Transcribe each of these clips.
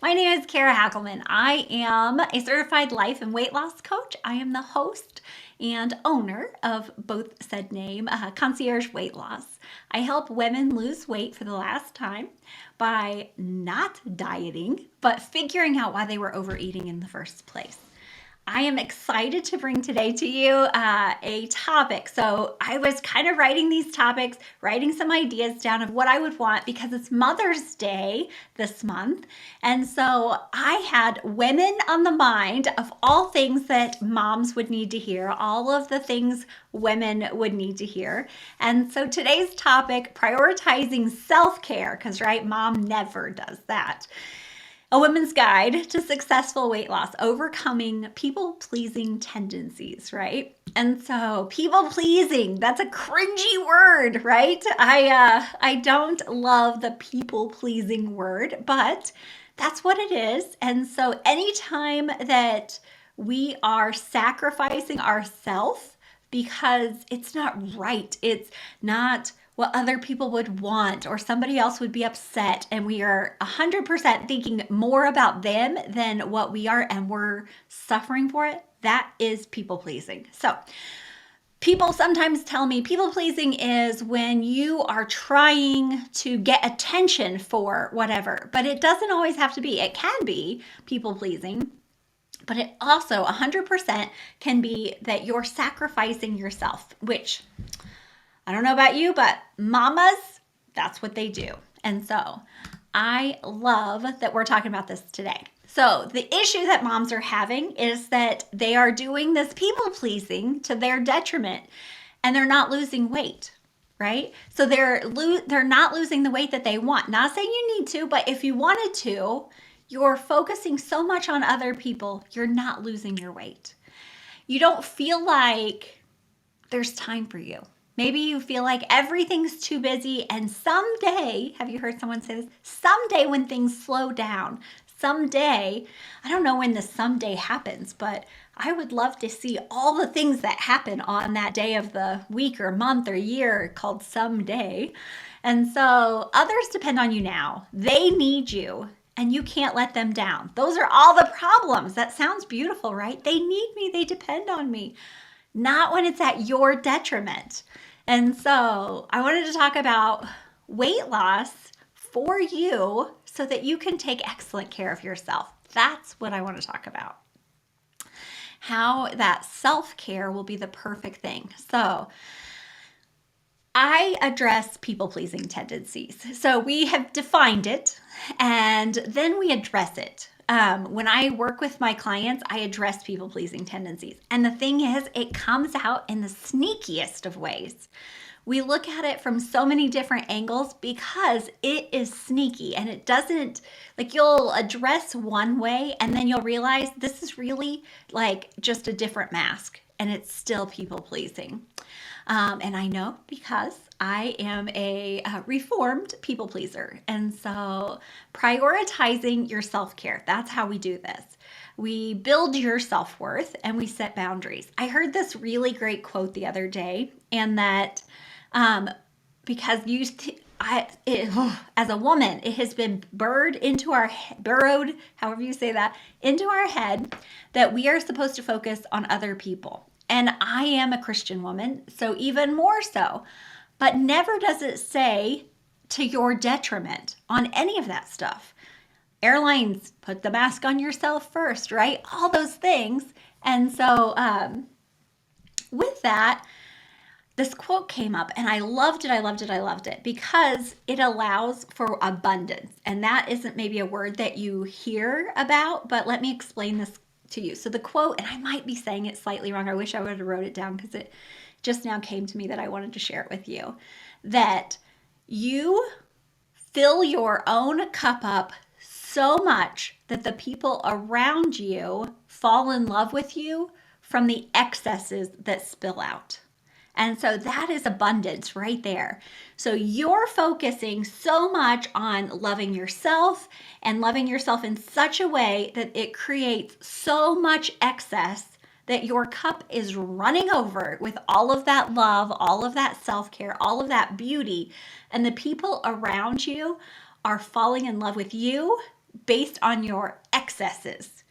My name is Kara Hackelman. I am a certified life and weight loss coach. I am the host and owner of both said name, Concierge Weight Loss. I help women lose weight for the last time by not dieting, but figuring out why they were overeating in the first place. I am excited to bring today to you a topic. So I was kind of writing these topics, writing some ideas down of what I would want because it's Mother's Day this month. And so I had women on the mind of all things that moms would need to hear, all of the things women would need to hear. And so today's topic, prioritizing self-care, because right, mom never does that. A Woman's Guide to Successful Weight Loss, Overcoming People-Pleasing Tendencies, right? And so people-pleasing, that's a cringy word, right? I don't love the people-pleasing word, but that's what it is. And so anytime that we are sacrificing ourselves because it's not right, it's not what other people would want, or somebody else would be upset, and we are 100% thinking more about them than what we are, and we're suffering for it, that is people pleasing. So people sometimes tell me people pleasing is when you are trying to get attention for whatever, but it doesn't always have to be. It can be people pleasing, but it also 100% can be that you're sacrificing yourself, which I don't know about you, but mamas, that's what they do. And so I love that we're talking about this today. So the issue that moms are having is that they are doing this people pleasing to their detriment, and they're not losing weight, right? So they're not losing the weight that they want. Not saying you need to, but if you wanted to, you're focusing so much on other people, you're not losing your weight. You don't feel like there's time for you. Maybe you feel like everything's too busy, and someday, have you heard someone say this? Someday when things slow down, someday, I don't know when the someday happens, but I would love to see all the things that happen on that day of the week or month or year called someday. And so others depend on you now. They need you, and you can't let them down. Those are all the problems. That sounds beautiful, right? They need me. They depend on me. Not when it's at your detriment. And so I wanted to talk about weight loss for you so that you can take excellent care of yourself. That's what I want to talk about. How that self-care will be the perfect thing. So I address people-pleasing tendencies. So we have defined it, and then we address it. When I work with my clients, I address people-pleasing tendencies. And the thing is, it comes out in the sneakiest of ways. We look at it from so many different angles because it is sneaky, and it doesn't, like, you'll address one way and then you'll realize this is really like just a different mask, and it's still people-pleasing. And I know because I am a reformed people pleaser. And so prioritizing your self-care, that's how we do this. We build your self-worth and we set boundaries. I heard this really great quote the other day, and that because as a woman, it has been burrowed, however you say that, into our head that we are supposed to focus on other people. And I am a Christian woman, so even more so. But never does it say to your detriment on any of that stuff. Airlines, put the mask on yourself first, right? All those things. And so with that, this quote came up, and I loved it because it allows for abundance. And that isn't maybe a word that you hear about, but let me explain this to you. So the quote, and I might be saying it slightly wrong. I wish I would have wrote it down because it just now came to me that I wanted to share it with you. That you fill your own cup up so much that the people around you fall in love with you from the excesses that spill out. And so that is abundance right there. So you're focusing so much on loving yourself and loving yourself in such a way that it creates so much excess that your cup is running over with all of that love, all of that self-care, all of that beauty. And the people around you are falling in love with you based on your excesses.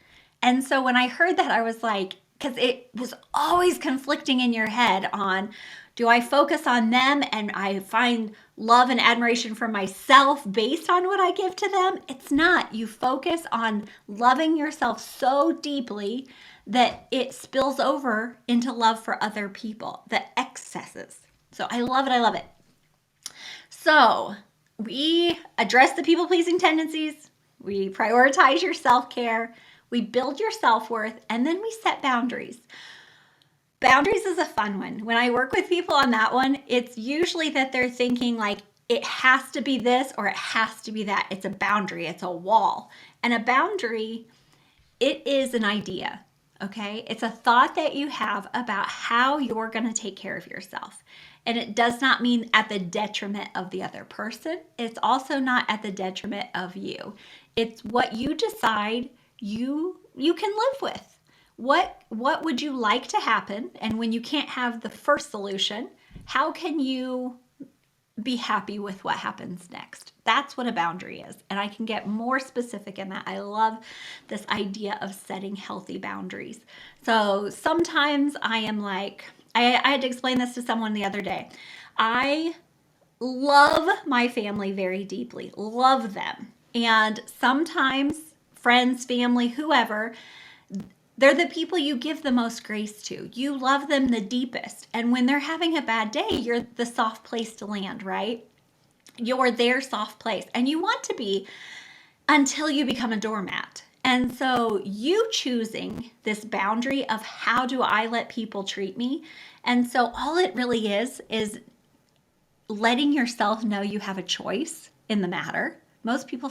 And so when I heard that, I was like, because it was always conflicting in your head on, do I focus on them and I find love and admiration for myself based on what I give to them? It's not. You focus on loving yourself so deeply that it spills over into love for other people, the excesses. So I love it. I love it. So we address the people pleasing tendencies, we prioritize your self care, we build your self worth, and then we set boundaries. Boundaries is a fun one. When I work with people on that one, it's usually that they're thinking like it has to be this or it has to be that. It's a boundary, it's a wall. And a boundary, it is an idea, okay? It's a thought that you have about how you're going to take care of yourself. And it does not mean at the detriment of the other person. It's also not at the detriment of you. It's what you decide you can live with. What would you like to happen? And when you can't have the first solution, how can you be happy with what happens next? That's what a boundary is. And I can get more specific in that. I love this idea of setting healthy boundaries. So sometimes I am like, I had to explain this to someone the other day. I love my family very deeply, love them. And sometimes friends, family, whoever, they're the people you give the most grace to. You love them the deepest. And when they're having a bad day, you're the soft place to land, right? You're their soft place. And you want to be until you become a doormat. And so you choosing this boundary of how do I let people treat me? And so all it really is letting yourself know you have a choice in the matter. Most people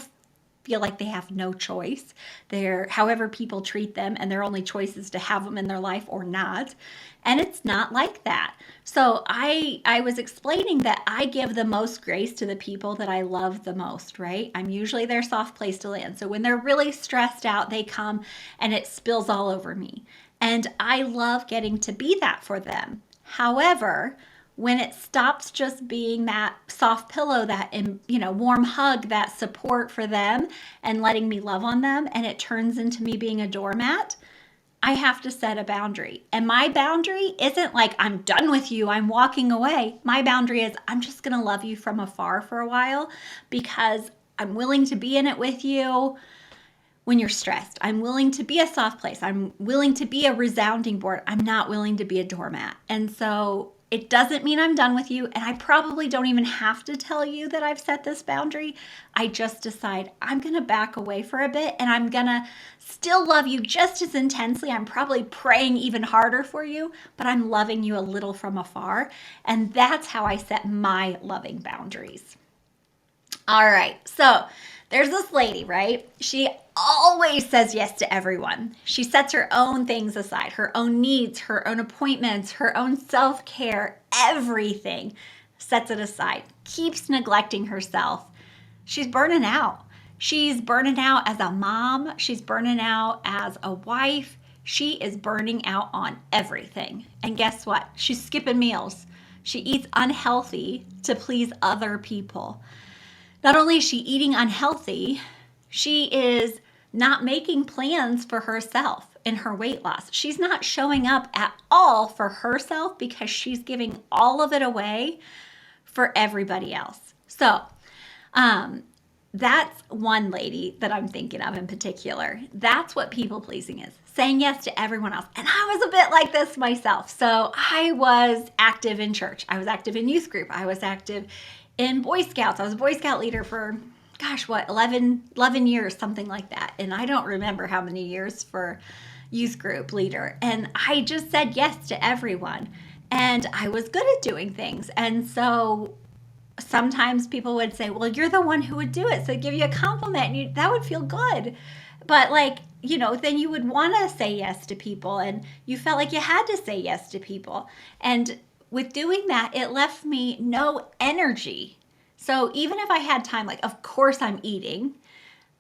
feel like they have no choice. They're however people treat them, and their only choice is to have them in their life or not. And it's not like that. So I was explaining that I give the most grace to the people that I love the most, right? I'm usually their soft place to land. So when they're really stressed out, they come and it spills all over me. And I love getting to be that for them. However, when it stops just being that soft pillow, that warm hug, that support for them and letting me love on them, and it turns into me being a doormat, I have to set a boundary. And my boundary isn't like I'm done with you, I'm walking away. My boundary is I'm just going to love you from afar for a while because I'm willing to be in it with you when you're stressed. I'm willing to be a soft place. I'm willing to be a resounding board. I'm not willing to be a doormat. And so it doesn't mean I'm done with you, and I probably don't even have to tell you that I've set this boundary. I just decide I'm going to back away for a bit, and I'm going to still love you just as intensely. I'm probably praying even harder for you, but I'm loving you a little from afar, and that's how I set my loving boundaries. All right, so there's this lady, right? She always says yes to everyone. She sets her own things aside, her own needs, her own appointments, her own self-care, everything sets it aside, keeps neglecting herself. She's burning out. She's burning out as a mom. She's burning out as a wife. She is burning out on everything. And guess what? She's skipping meals. She eats unhealthy to please other people. Not only is she eating unhealthy, she is not making plans for herself in her weight loss. She's not showing up at all for herself because she's giving all of it away for everybody else. So, that's one lady that I'm thinking of in particular. That's what people pleasing is, saying yes to everyone else. And I was a bit like this myself. So I was active in church. I was active in youth group. I was active in Boy Scouts. I was a Boy Scout leader for, 11 years, something like that. And I don't remember how many years for youth group leader. And I just said yes to everyone. And I was good at doing things. And so sometimes people would say, well, you're the one who would do it. So give you a compliment and that would feel good. But then you would want to say yes to people and you felt like you had to say yes to people. And with doing that, it left me no energy. So even if I had time, of course I'm eating,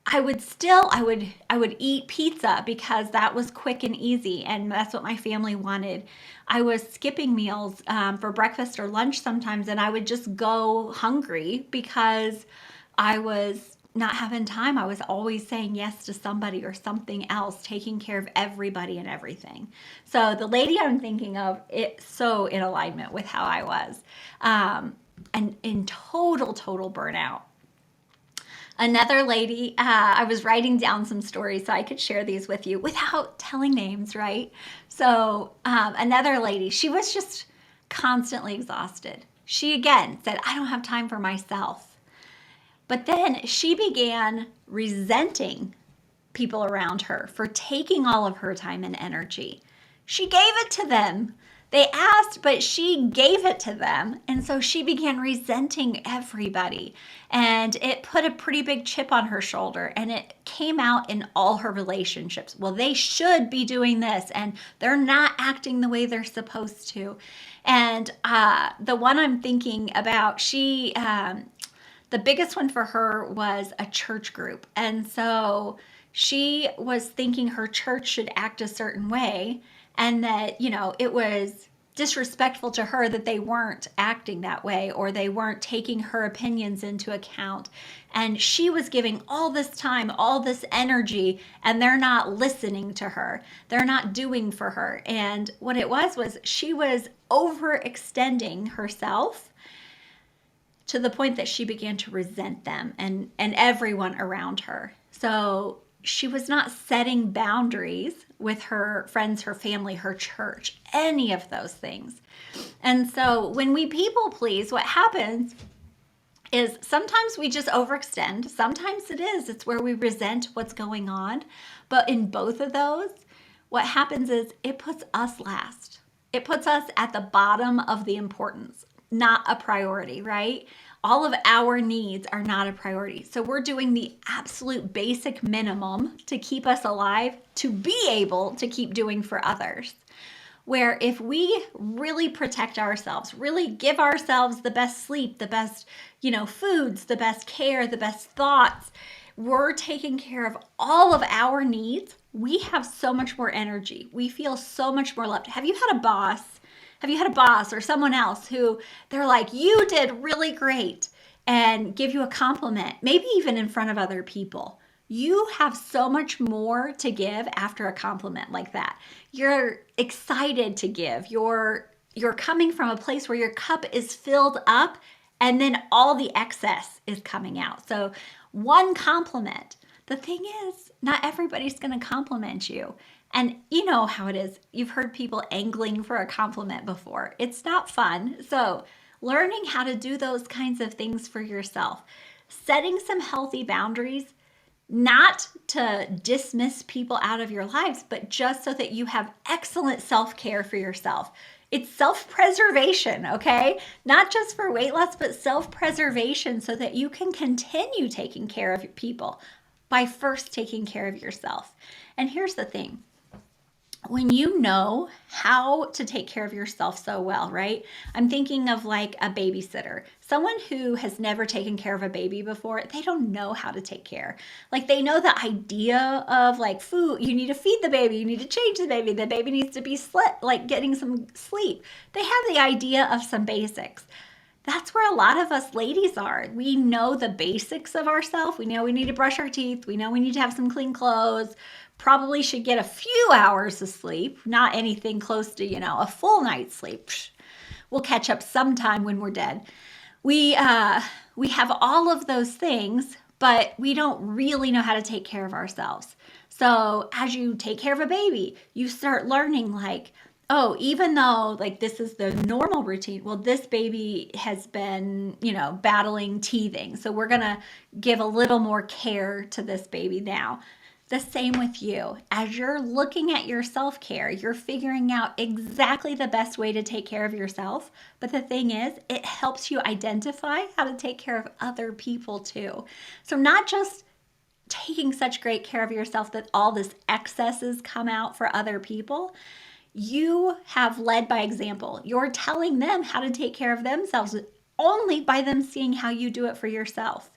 I would eat pizza because that was quick and easy, and that's what my family wanted. I was skipping meals for breakfast or lunch sometimes, and I would just go hungry because I was not having time. I was always saying yes to somebody or something else, taking care of everybody and everything. So the lady I'm thinking of, it's so in alignment with how I was, and in total burnout. Another lady, I was writing down some stories so I could share these with you without telling names, right? So, another lady, she was just constantly exhausted. She again said, I don't have time for myself. But then she began resenting people around her for taking all of her time and energy. She gave it to them. They asked, but she gave it to them. And so she began resenting everybody. And it put a pretty big chip on her shoulder. And it came out in all her relationships. Well, they should be doing this, and they're not acting the way they're supposed to. And the one I'm thinking about, the biggest one for her was a church group. And so she was thinking her church should act a certain way, and that, it was disrespectful to her that they weren't acting that way, or they weren't taking her opinions into account. And she was giving all this time, all this energy, and they're not listening to her. They're not doing for her. And what it was she was overextending herself to the point that she began to resent them and everyone around her. So she was not setting boundaries with her friends, her family, her church, any of those things. And so when we people please, what happens is sometimes we just overextend. Sometimes it's where we resent what's going on. But in both of those, what happens is it puts us last. It puts us at the bottom of the importance, not a priority, right? All of our needs are not a priority. So we're doing the absolute basic minimum to keep us alive, to be able to keep doing for others. Where if we really protect ourselves, really give ourselves the best sleep, the best, foods, the best care, the best thoughts, we're taking care of all of our needs, we have so much more energy. We feel so much more loved. Have you had a boss? Have you had a boss or someone else who they're like, you did really great, and give you a compliment, maybe even in front of other people? You have so much more to give after a compliment like that. You're excited to give. You're coming from a place where your cup is filled up, and then all the excess is coming out. So one compliment. The thing is, not everybody's going to compliment you. And you know how it is. You've heard people angling for a compliment before. It's not fun. So learning how to do those kinds of things for yourself, setting some healthy boundaries, not to dismiss people out of your lives, but just so that you have excellent self-care for yourself. It's self-preservation, okay? Not just for weight loss, but self-preservation so that you can continue taking care of people by first taking care of yourself. And here's the thing. When you know how to take care of yourself so well, right? I'm thinking of like a babysitter, someone who has never taken care of a baby before. They don't know how to take care. Like they know the idea of like food. You need to feed the baby. You need to change the baby needs to be like getting some sleep. They have the idea of some basics. That's where a lot of us ladies are. We know the basics of ourselves. We know we need to brush our teeth. We know we need to have some clean clothes. Probably should get a few hours of sleep, not anything close to, a full night's sleep. We'll catch up sometime when we're dead. We have all of those things, but we don't really know how to take care of ourselves. So as you take care of a baby, you start learning like, oh, even though like this is the normal routine, well, this baby has been, battling teething. So we're going to give a little more care to this baby now. The same with you. As you're looking at your self-care, you're figuring out exactly the best way to take care of yourself. But the thing is, it helps you identify how to take care of other people too. So not just taking such great care of yourself that all this excesses come out for other people. You have led by example. You're telling them how to take care of themselves only by them seeing how you do it for yourself.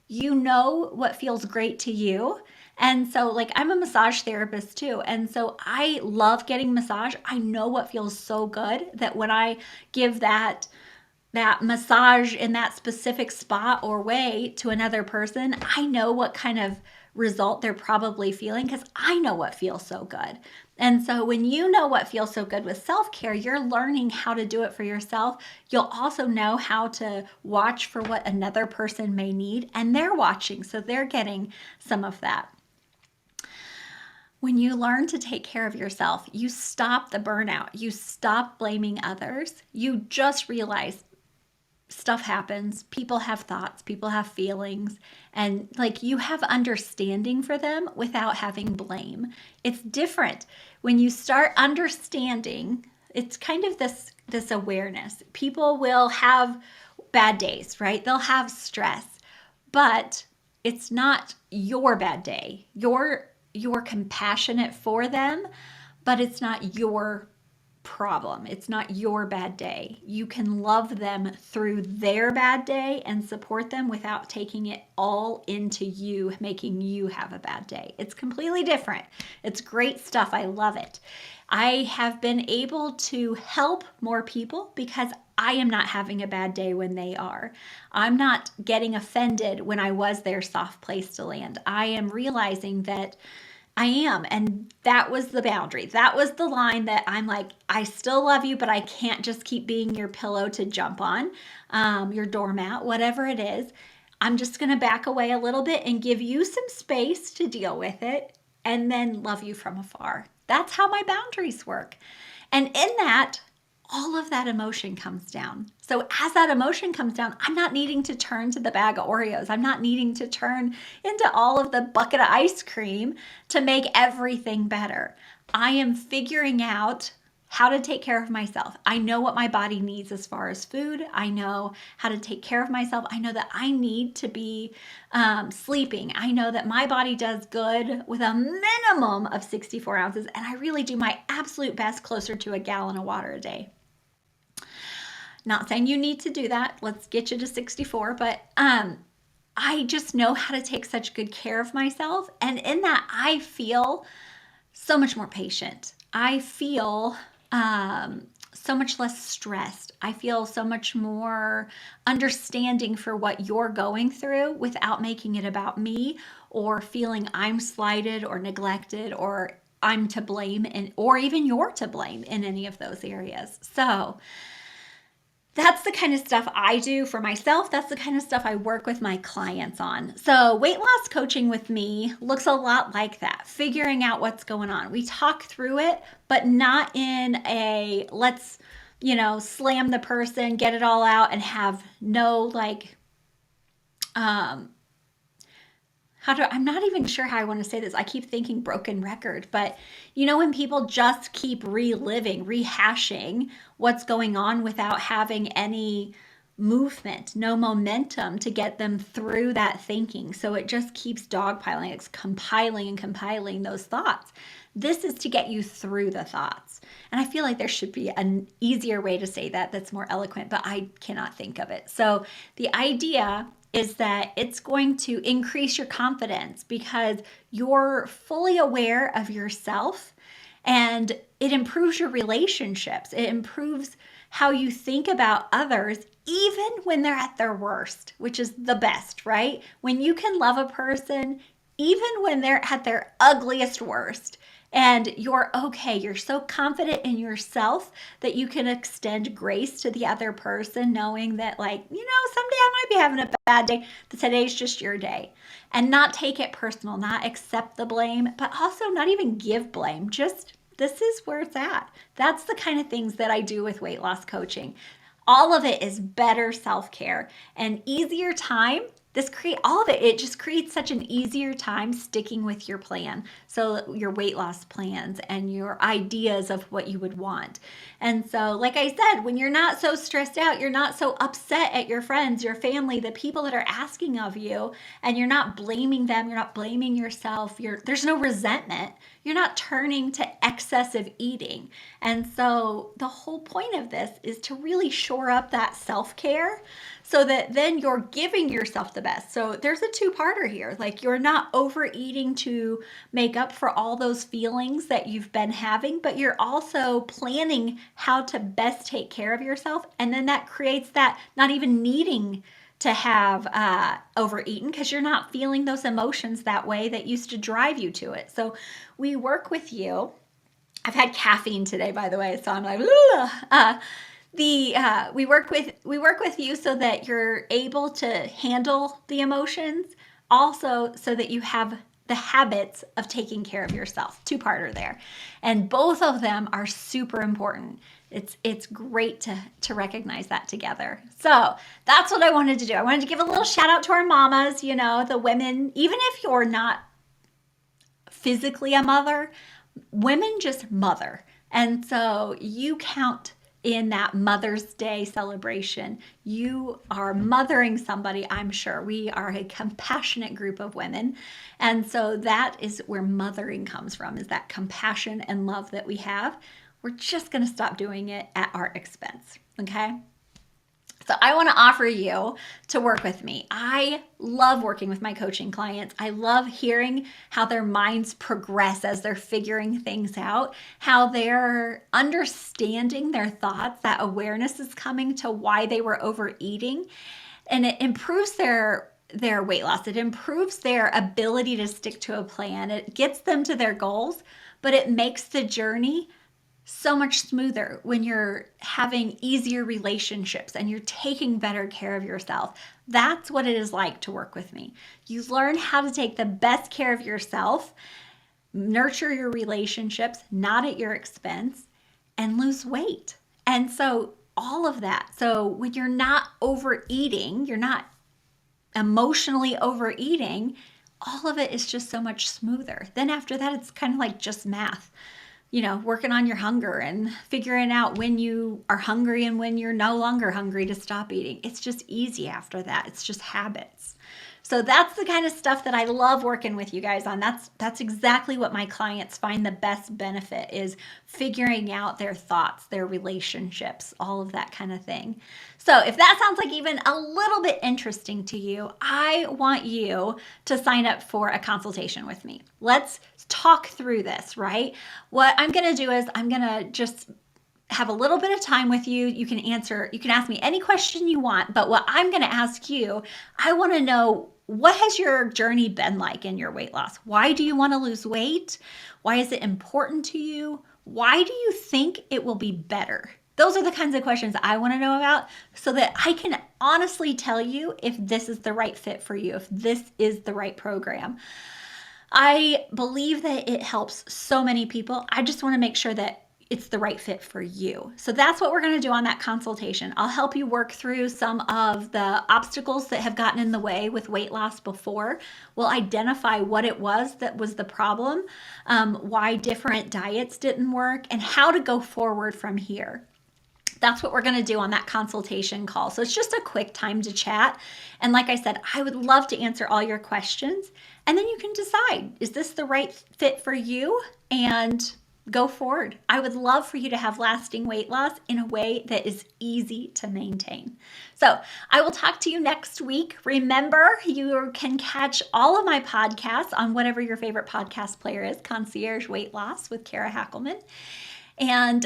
You know what feels great to you. And so like I'm a massage therapist too. And so I love getting massage. I know what feels so good that when I give that that massage in that specific spot or way to another person, I know what kind of result they're probably feeling because I know what feels so good. And so when you know what feels so good with self-care, you're learning how to do it for yourself. You'll also know how to watch for what another person may need, and they're watching, so they're getting some of that. When you learn to take care of yourself, you stop the burnout, you stop blaming others, you just realize stuff happens. People have thoughts, people have feelings, and like you have understanding for them without having blame. It's different when you start understanding. It's kind of this awareness. People will have bad days, right? They'll have stress, but it's not your bad day. You're compassionate for them, but it's not your problem. It's not your bad day. You can love them through their bad day and support them without taking it all into you, making you have a bad day. It's completely different. It's great stuff. I love it. I have been able to help more people because I am not having a bad day when they are. I'm not getting offended when I was their soft place to land. I am realizing that I am. And that was the boundary. That was the line that I'm like, I still love you, but I can't just keep being your pillow to jump on, your doormat, whatever it is. I'm just going to back away a little bit and give you some space to deal with it and then love you from afar. That's how my boundaries work. And in that, all of that emotion comes down. So as that emotion comes down, I'm not needing to turn to the bag of Oreos. I'm not needing to turn into all of the bucket of ice cream to make everything better. I am figuring out how to take care of myself. I know what my body needs as far as food. I know how to take care of myself. I know that I need to be sleeping. I know that my body does good with a minimum of 64 ounces, and I really do my absolute best closer to a gallon of water a day. Not saying you need to do that. Let's get you to 64, but I just know how to take such good care of myself. And in that, I feel so much more patient. I feel so much less stressed. I feel so much more understanding for what you're going through without making it about me or feeling I'm slighted or neglected or I'm to blame or even you're to blame in any of those areas. So that's the kind of stuff I do for myself. That's the kind of stuff I work with my clients on. So weight loss coaching with me looks a lot like that, figuring out what's going on. We talk through it, but not in a let's, slam the person, get it all out and have no I'm not even sure how I want to say this. I keep thinking broken record, but when people just keep reliving, rehashing what's going on without having any movement, no momentum to get them through that thinking. So it just keeps dogpiling, it's compiling and compiling those thoughts. This is to get you through the thoughts. And I feel like there should be an easier way to say that that's more eloquent, but I cannot think of it. So the idea is that it's going to increase your confidence because you're fully aware of yourself and it improves your relationships. It improves how you think about others, even when they're at their worst, which is the best, right? When you can love a person, even when they're at their ugliest worst, and you're okay. You're so confident in yourself that you can extend grace to the other person, knowing that, someday I might be having a bad day. Today's just your day. And not take it personal, not accept the blame, but also not even give blame. Just, this is where it's at. That's the kind of things that I do with weight loss coaching. All of it is better self-care and easier time. All of it, it just creates such an easier time sticking with your plan. So your weight loss plans and your ideas of what you would want. And so, like I said, when you're not so stressed out, you're not so upset at your friends, your family, the people that are asking of you, and you're not blaming them, you're not blaming yourself, there's no resentment. You're not turning to excessive eating. And so the whole point of this is to really shore up that self-care so that then you're giving yourself the best. So there's a two-parter here. Like, you're not overeating to make up for all those feelings that you've been having, but you're also planning how to best take care of yourself. And then that creates that not even needing to have overeaten, because you're not feeling those emotions that way that used to drive you to it. So we work with you. I've had caffeine today, by the way, so I'm like, we work with you so that you're able to handle the emotions, also so that you have the habits of taking care of yourself. Two-parter there. And both of them are super important. It's great to recognize that together. So that's what I wanted to do. I wanted to give a little shout out to our mamas, the women. Even if you're not physically a mother, women just mother. And so you count in that Mother's Day celebration. You are mothering somebody, I'm sure. We are a compassionate group of women. And so that is where mothering comes from, is that compassion and love that we have. We're just going to stop doing it at our expense, okay? So I want to offer you to work with me. I love working with my coaching clients. I love hearing how their minds progress as they're figuring things out, how they're understanding their thoughts, that awareness is coming to why they were overeating, and it improves their weight loss. It improves their ability to stick to a plan. It gets them to their goals, but it makes the journey so much smoother when you're having easier relationships and you're taking better care of yourself. That's what it is like to work with me. You learn how to take the best care of yourself, nurture your relationships, not at your expense, and lose weight. And so all of that. So when you're not overeating, you're not emotionally overeating, all of it is just so much smoother. Then after that, it's kind of like just math. Working on your hunger and figuring out when you are hungry and when you're no longer hungry to stop eating. It's just easy after that. It's just habits. So that's the kind of stuff that I love working with you guys on. That's exactly what my clients find the best benefit, is figuring out their thoughts, their relationships, all of that kind of thing. So if that sounds like even a little bit interesting to you, I want you to sign up for a consultation with me. Let's talk through this, right? What I'm going to do is I'm going to just have a little bit of time with you. You can ask me any question you want, but what I'm going to ask you, I want to know, what has your journey been like in your weight loss? Why do you want to lose weight? Why is it important to you? Why do you think it will be better? Those are the kinds of questions I want to know about, so that I can honestly tell you if this is the right fit for you, if this is the right program. I believe that it helps so many people. I just want to make sure that it's the right fit for you. So that's what we're going to do on that consultation. I'll help you work through some of the obstacles that have gotten in the way with weight loss before. We'll identify what it was that was the problem, why different diets didn't work, and how to go forward from here. That's what we're going to do on that consultation call. So it's just a quick time to chat. And like I said, I would love to answer all your questions. And then you can decide, is this the right fit for you? And go forward. I would love for you to have lasting weight loss in a way that is easy to maintain. So I will talk to you next week. Remember, you can catch all of my podcasts on whatever your favorite podcast player is, Concierge Weight Loss with Kara Hackelman. And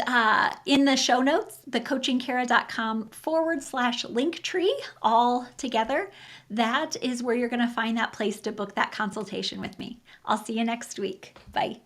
in the show notes, thecoachingkara.com/linktree, all together, that is where you're going to find that place to book that consultation with me. I'll see you next week. Bye.